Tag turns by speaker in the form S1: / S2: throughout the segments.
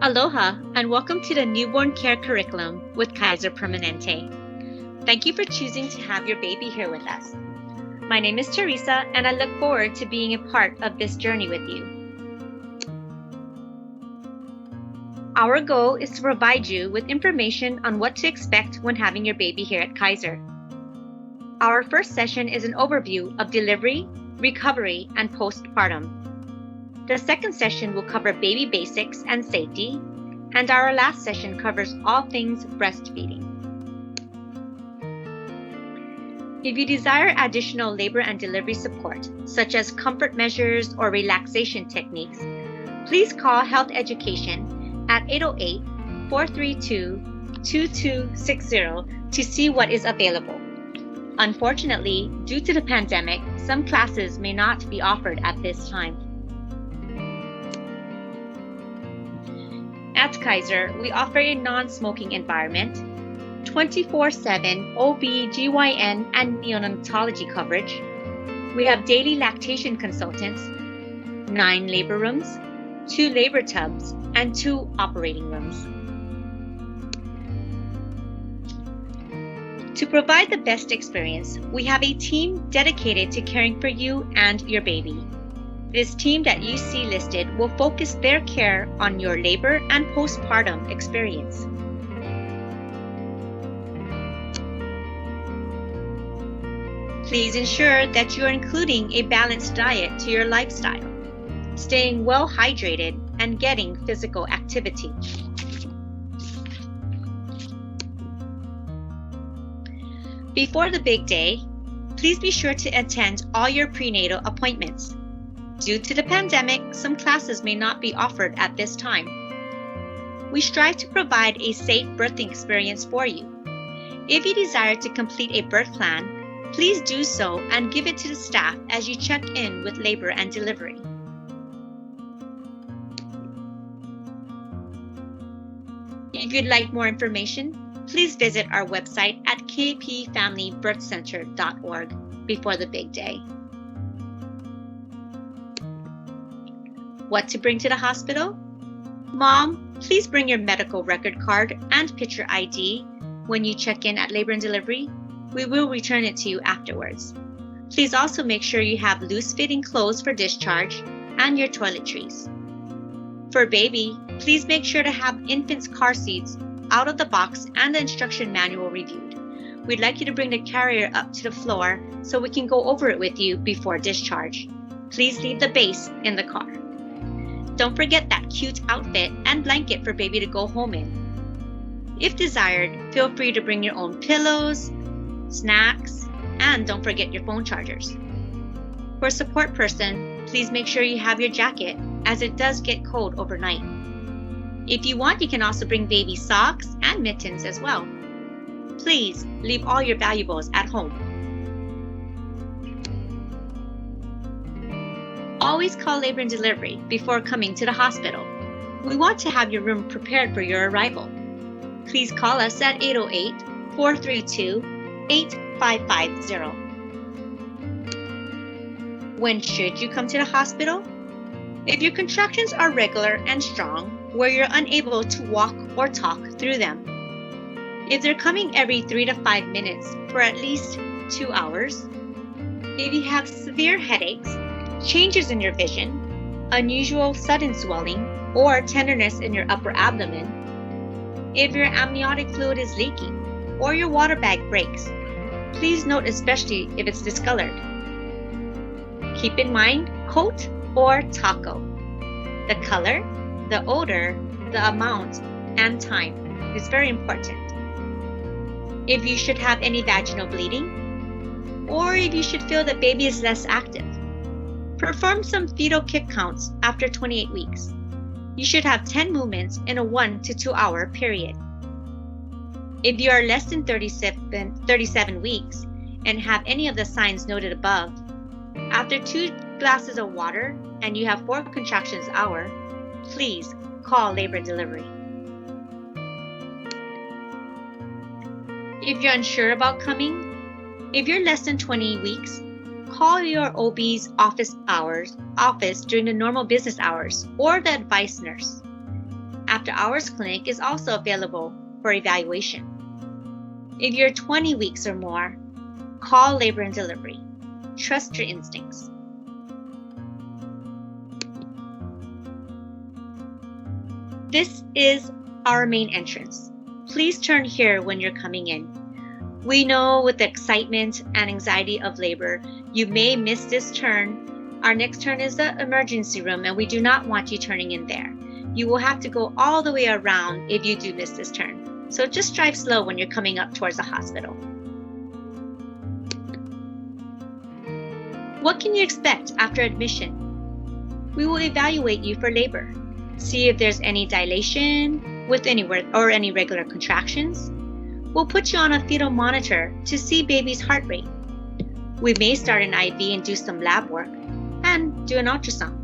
S1: Aloha and welcome to the Newborn Care Curriculum with Kaiser Permanente. Thank you for choosing to have your baby here with us. My name is Teresa and I look forward to being a part of this journey with you. Our goal is to provide you with information on what to expect when having your baby here at Kaiser. Our first session is an overview of delivery, recovery, and postpartum. The second session will cover baby basics and safety, and our last session covers all things breastfeeding. If you desire additional labor and delivery support, such as comfort measures or relaxation techniques, please call Health Education at 808-432-2260 to see what is available. Unfortunately, due to the pandemic, some classes may not be offered at this time. At Kaiser, we offer a non-smoking environment, 24/7 OB/GYN and neonatology coverage. We have daily lactation consultants, 9 labor rooms, 2 labor tubs, and 2 operating rooms. To provide the best experience, we have a team dedicated to caring for you and your baby. This team that you see listed will focus their care on your labor and postpartum experience. Please ensure that you are including a balanced diet to your lifestyle, staying well hydrated, and getting physical activity. Before the big day, please be sure to attend all your prenatal appointments. Due to the pandemic, some classes may not be offered at this time. We strive to provide a safe birthing experience for you. If you desire to complete a birth plan, please do so and give it to the staff as you check in with labor and delivery. If you'd like more information, please visit our website at kpfamilybirthcenter.org before the big day. What to bring to the hospital? Mom, please bring your medical record card and picture ID when you check in at labor and delivery. We will return it to you afterwards. Please also make sure you have loose-fitting clothes for discharge and your toiletries. For baby, please make sure to have infant's car seats out of the box and the instruction manual reviewed. We'd like you to bring the carrier up to the floor so we can go over it with you before discharge. Please leave the base in the car. Don't forget that cute outfit and blanket for baby to go home in. If desired, feel free to bring your own pillows, snacks, and don't forget your phone chargers. For a support person, please make sure you have your jacket as it does get cold overnight. If you want, you can also bring baby socks and mittens as well. Please leave all your valuables at home. Always call labor and delivery before coming to the hospital. We want to have your room prepared for your arrival. Please call us at 808-432-8550. When should you come to the hospital? If your contractions are regular and strong, where you're unable to walk or talk through them. If they're coming every 3 to 5 minutes for at least 2 hours. If you have severe headaches, changes in your vision, unusual sudden swelling, or tenderness in your upper abdomen, if your amniotic fluid is leaking or your water bag breaks, please note especially if it's discolored. Keep in mind coat or taco. The color, the odor, the amount, and time is very important. If you should have any vaginal bleeding, or if you should feel that baby is less active, perform some fetal kick counts after 28 weeks. You should have 10 movements in a 1 to 2 hour period. If you are less than 37 weeks and have any of the signs noted above, after 2 glasses of water and you have 4 contractions an hour, please call labor and delivery. If you're unsure about coming, if you're less than 20 weeks, call your OB's office during the normal business hours or the advice nurse. after hours clinic is also available for evaluation. If you're 20 weeks or more, call Labor and Delivery. Trust your instincts. This is our main entrance. Please turn here when you're coming in. We know with the excitement and anxiety of labor, you may miss this turn. Our next turn is the emergency room, and we do not want you turning in there. You will have to go all the way around if you do miss this turn. So just drive slow when you're coming up towards the hospital. What can you expect after admission? We will evaluate you for labor. See if there's any dilation with any regular contractions. We'll put you on a fetal monitor to see baby's heart rate. We may start an IV and do some lab work and do an ultrasound.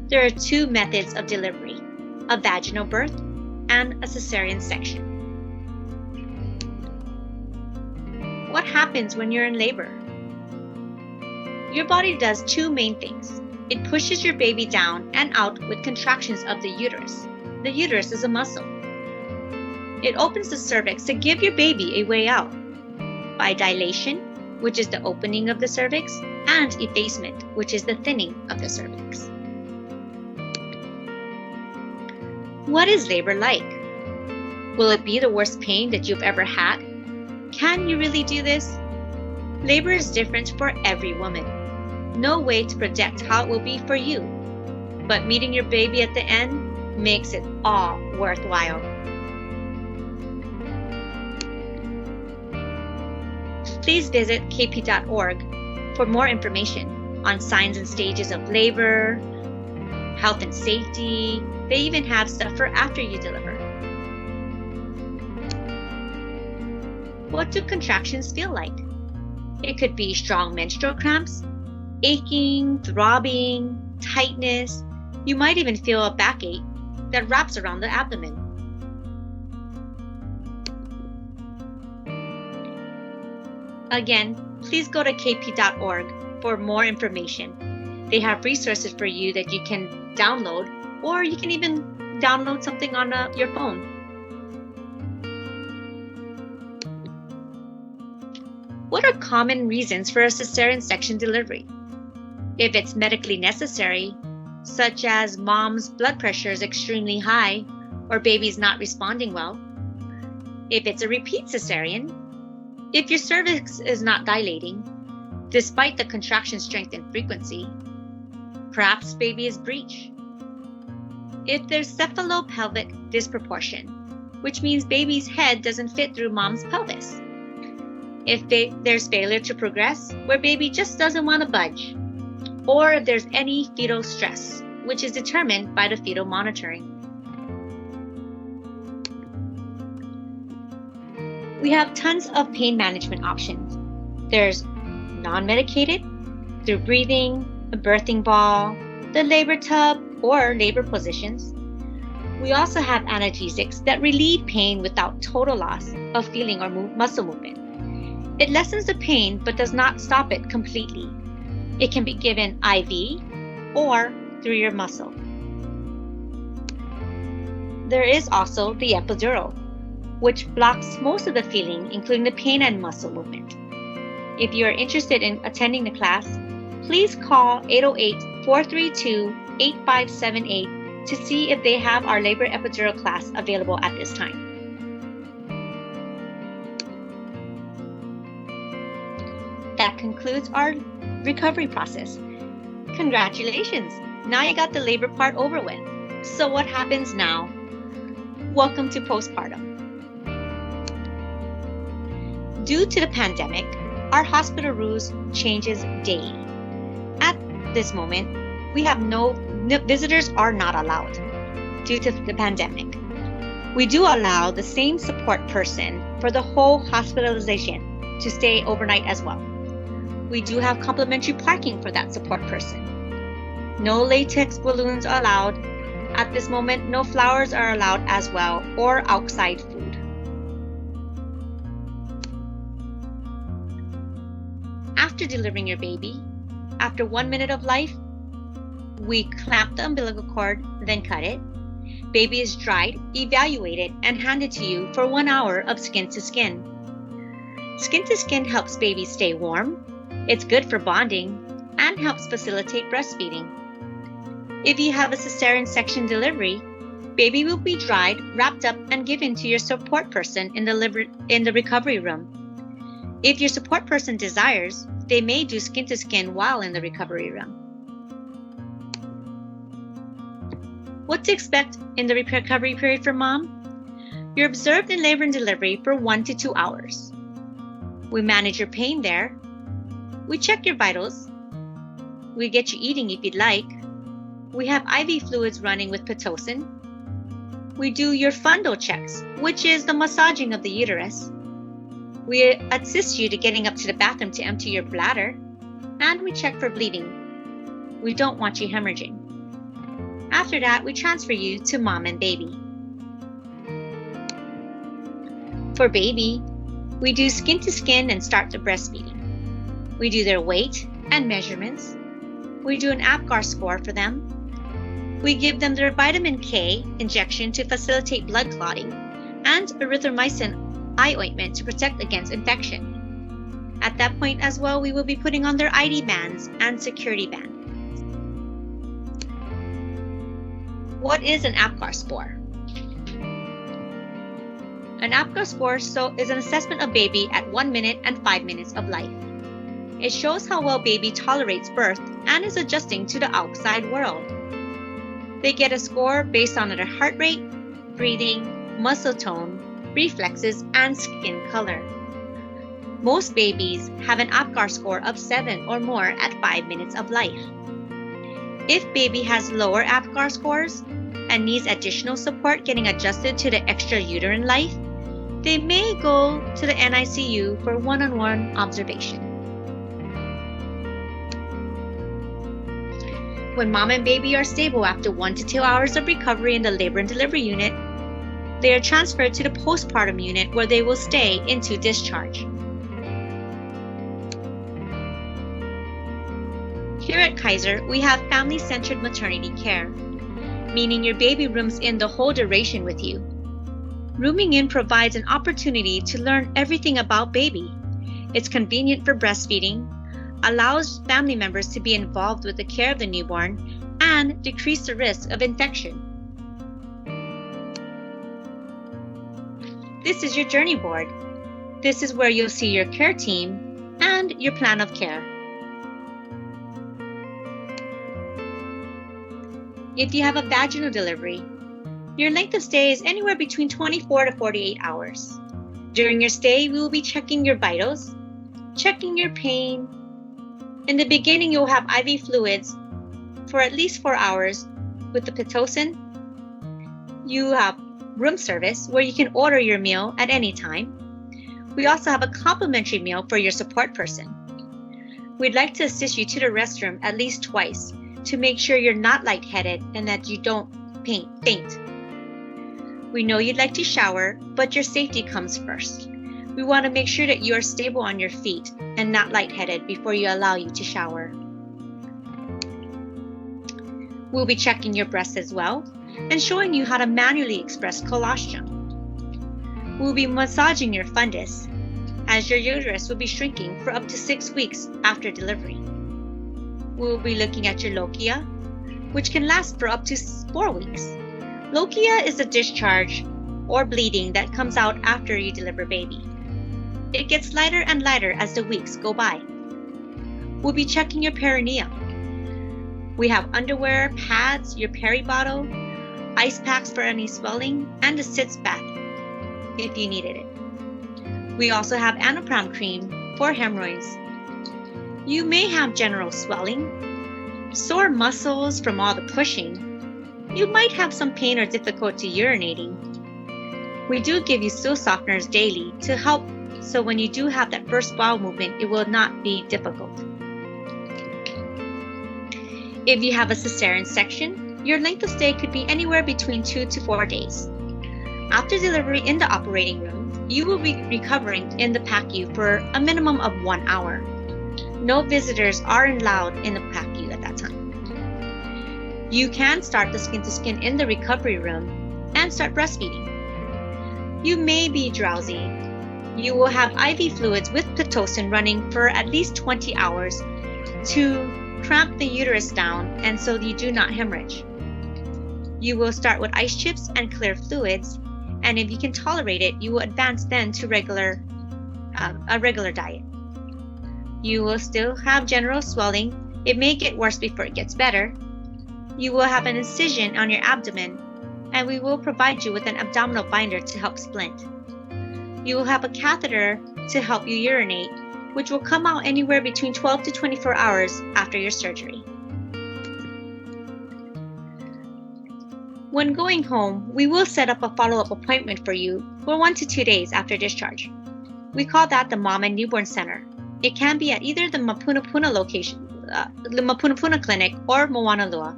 S1: There are two methods of delivery, a vaginal birth and a cesarean section. What happens when you're in labor? Your body does two main things. It pushes your baby down and out with contractions of the uterus. The uterus is a muscle. It opens the cervix to give your baby a way out by dilation, which is the opening of the cervix, and effacement, which is the thinning of the cervix. What is labor like? Will it be the worst pain that you've ever had? Can you really do this? Labor is different for every woman. No way to predict how it will be for you, but meeting your baby at the end makes it all worthwhile. Please visit kp.org for more information on signs and stages of labor, health and safety. They even have stuff for after you deliver. What do contractions feel like? It could be strong menstrual cramps, aching, throbbing, tightness. You might even feel a backache that wraps around the abdomen. Again, please go to kp.org for more information. They have resources for you that you can download, or you can even download something on your phone. What are common reasons for a cesarean section delivery? If it's medically necessary, such as mom's blood pressure is extremely high or baby's not responding well. If it's a repeat cesarean, if your cervix is not dilating, despite the contraction strength and frequency, perhaps baby is breech. If there's cephalopelvic disproportion, which means baby's head doesn't fit through mom's pelvis. If there's failure to progress, where baby just doesn't want to budge. Or if there's any fetal stress, which is determined by the fetal monitoring. We have tons of pain management options. There's non-medicated, through breathing, a birthing ball, the labor tub, or labor positions. We also have analgesics that relieve pain without total loss of feeling or muscle movement. It lessens the pain but does not stop it completely. It can be given IV or through your muscle. There is also the epidural, which blocks most of the feeling, including the pain and muscle movement. If you are interested in attending the class, please call 808-432-8578 to see if they have our labor epidural class available at this time. That concludes our recovery process. Congratulations! Now you got the labor part over with. So what happens now? Welcome to postpartum. Due to the pandemic, our hospital rules changes daily. At this moment, we have visitors are not allowed due to the pandemic. We do allow the same support person for the whole hospitalization to stay overnight as well. We do have complimentary parking for that support person. No latex balloons are allowed. At this moment, no flowers are allowed as well, or outside food. After delivering your baby, after 1 minute of life, We clamp the umbilical cord, then cut it. Baby is dried, evaluated, and handed to you for 1 hour of skin to skin. Skin to skin helps baby stay warm, it's good for bonding, and helps facilitate breastfeeding. If you have a cesarean section delivery, baby will be dried, wrapped up, and given to your support person in the recovery room. If your support person desires, they may do skin to skin while in the recovery room. What to expect in the recovery period for mom? You're observed in labor and delivery for 1 to 2 hours. We manage your pain there. We check your vitals. We get you eating if you'd like. We have IV fluids running with Pitocin. We do your fundal checks, which is the massaging of the uterus. We assist you to getting up to the bathroom to empty your bladder. And we check for bleeding. We don't want you hemorrhaging. After that, we transfer you to mom and baby. For baby, we do skin to skin and start the breastfeeding. We do their weight and measurements. We do an APGAR score for them. We give them their vitamin K injection to facilitate blood clotting and erythromycin eye ointment to protect against infection. At that point as well, we will be putting on their ID bands and security band. What is an APGAR score? An APGAR score is an assessment of baby at 1 minute and 5 minutes of life. It shows how well baby tolerates birth and is adjusting to the outside world. They get a score based on their heart rate, breathing, muscle tone, reflexes, and skin color. Most babies have an APGAR score of 7 or more at 5 minutes of life. If baby has lower APGAR scores and needs additional support getting adjusted to the extrauterine life, they may go to the NICU for one-on-one observation. When mom and baby are stable after 1 to 2 hours of recovery in the labor and delivery unit, they are transferred to the postpartum unit where they will stay into discharge. Here at Kaiser, we have family-centered maternity care, meaning your baby rooms in the whole duration with you. Rooming in provides an opportunity to learn everything about baby. It's convenient for breastfeeding, allows family members to be involved with the care of the newborn, and decrease the risk of infection. This is your journey board. This is where you'll see your care team and your plan of care. If you have a vaginal delivery, your length of stay is anywhere between 24 to 48 hours. During your stay, we will be checking your vitals, checking your pain. In the beginning, you'll have IV fluids for at least 4 hours with the Pitocin. You have room service where you can order your meal at any time. We also have a complimentary meal for your support person. We'd like to assist you to the restroom at least twice to make sure you're not lightheaded and that you don't faint. We know you'd like to shower, but your safety comes first. We want to make sure that you are stable on your feet and not lightheaded before you allow you to shower. We'll be checking your breasts as well and showing you how to manually express colostrum. We'll be massaging your fundus as your uterus will be shrinking for up to 6 weeks after delivery. We'll be looking at your lochia, which can last for up to 4 weeks. Lochia is a discharge or bleeding that comes out after you deliver baby. It gets lighter and lighter as the weeks go by. We'll be checking your perineum. We have underwear, pads, your peri bottle, ice packs for any swelling, and a sitz bath if you needed it. We also have anapram cream for hemorrhoids. You may have general swelling, sore muscles from all the pushing. You might have some pain or difficulty urinating. We do give you stool softeners daily to help so when you do have that first bowel movement, it will not be difficult. If you have a cesarean section, your length of stay could be anywhere between 2 to 4 days. After delivery in the operating room, you will be recovering in the PACU for a minimum of 1 hour. No visitors are allowed in the PACU at that time. You can start the skin-to-skin in the recovery room and start breastfeeding. You may be drowsy. You will have IV fluids with Pitocin running for at least 20 hours to cramp the uterus down and so you do not hemorrhage. You will start with ice chips and clear fluids, and if you can tolerate it, you will advance then to a regular diet. You will still have general swelling. It may get worse before it gets better. You will have an incision on your abdomen, and we will provide you with an abdominal binder to help splint. You will have a catheter to help you urinate, which will come out anywhere between 12 to 24 hours after your surgery. When going home, we will set up a follow-up appointment for you for 1 to 2 days after discharge. We call that the Mom and Newborn Center. It can be at either the Mapunapuna location, the Mapunapuna Clinic, or Moanalua.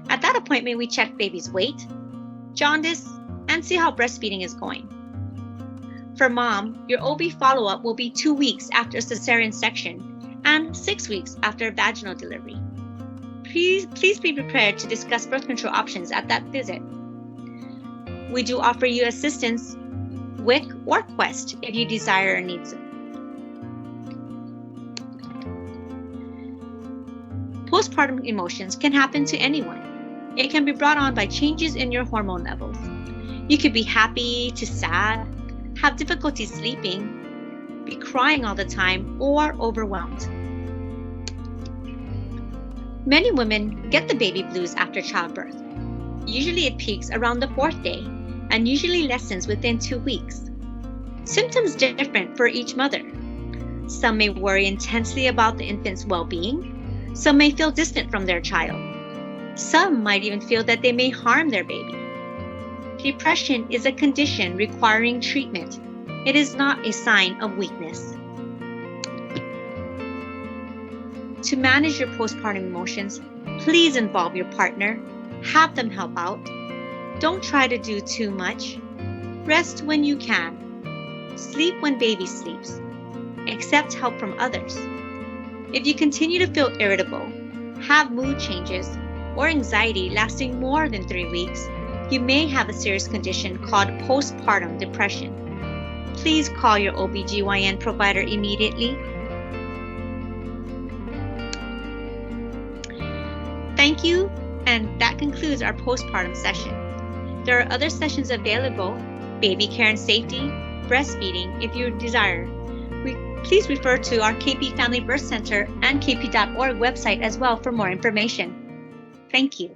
S1: At that appointment, we check baby's weight, jaundice, and see how breastfeeding is going. For mom, your OB follow-up will be 2 weeks after cesarean section and 6 weeks after vaginal delivery. Please be prepared to discuss birth control options at that visit. We do offer you assistance, WIC or Quest, if you desire or need so. Postpartum emotions can happen to anyone. It can be brought on by changes in your hormone levels. You could be happy to sad, have difficulty sleeping, be crying all the time, or overwhelmed. Many women get the baby blues after childbirth. Usually it peaks around the 4th day and usually lessens within 2 weeks. Symptoms different for each mother. Some may worry intensely about the infant's well-being. Some may feel distant from their child. Some might even feel that they may harm their baby. Depression is a condition requiring treatment. It is not a sign of weakness. To manage your postpartum emotions, please involve your partner. Have them help out. Don't try to do too much. Rest when you can. Sleep when baby sleeps. Accept help from others. If you continue to feel irritable, have mood changes, or anxiety lasting more than 3 weeks, you may have a serious condition called postpartum depression. Please call your OB/GYN provider immediately. Thank you, and that concludes our postpartum session. There are other sessions available, baby care and safety, breastfeeding, if you desire. Please refer to our KP Family Birth Center and kp.org website as well for more information. Thank you.